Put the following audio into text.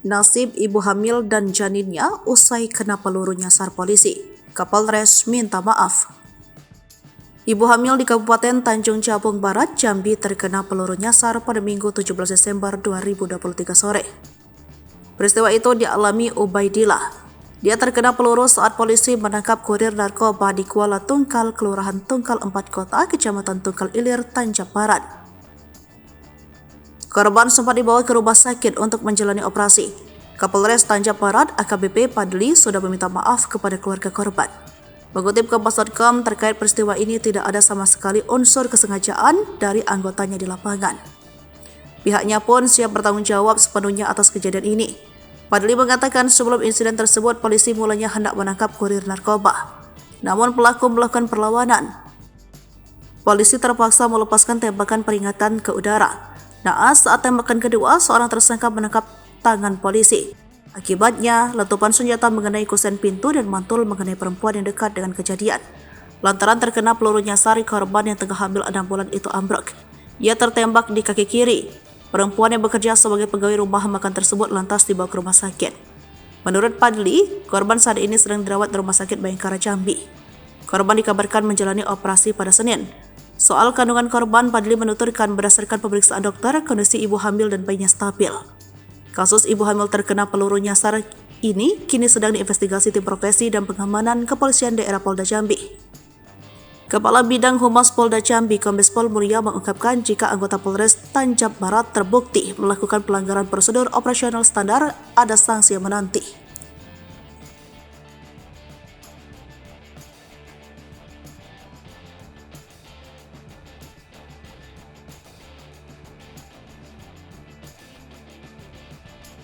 Nasib ibu hamil dan janinnya usai kena peluru nyasar polisi. Kapolres minta maaf. Ibu hamil di Kabupaten Tanjung Jabung Barat, Jambi terkena peluru nyasar pada Minggu 17 Desember 2023 sore. Peristiwa itu dialami Ubaidillah. Dia terkena peluru saat polisi menangkap kurir narkoba di Kuala Tungkal, Kelurahan Tungkal 4 Kota, Kecamatan Tungkal Ilir, Tanjab Barat. Korban sempat dibawa ke rumah sakit untuk menjalani operasi. Kapolres Tanjab Barat AKBP Padli sudah meminta maaf kepada keluarga korban. Mengutip Kompas.com, terkait peristiwa ini tidak ada sama sekali unsur kesengajaan dari anggotanya di lapangan. Pihaknya pun siap bertanggung jawab sepenuhnya atas kejadian ini. Padli mengatakan sebelum insiden tersebut polisi mulanya hendak menangkap kurir narkoba. Namun pelaku melakukan perlawanan. Polisi terpaksa melepaskan tembakan peringatan ke udara. Naas saat tembakan kedua, seorang tersangka menangkap tangan polisi. Akibatnya, letupan senjata mengenai kusen pintu dan mantul mengenai perempuan yang dekat dengan kejadian. Lantaran terkena peluru nyasar, korban yang tengah hamil 6 bulan itu ambruk. Ia tertembak di kaki kiri. Perempuan yang bekerja sebagai pegawai rumah makan tersebut lantas dibawa ke rumah sakit. Menurut Padli, korban saat ini sedang dirawat di Rumah Sakit Bayangkara Jambi. Korban dikabarkan menjalani operasi pada Senin. Soal kandungan korban, Padli menuturkan berdasarkan pemeriksaan dokter, kondisi ibu hamil dan bayinya stabil. Kasus ibu hamil terkena peluru nyasar ini kini sedang diinvestigasi tim profesi dan pengamanan Kepolisian Daerah Polda Jambi. Kepala Bidang Humas Polda Jambi, Kombes Pol Mulia mengungkapkan jika anggota Polres Tanjab Barat terbukti melakukan pelanggaran prosedur operasional standar, ada sanksi yang menanti.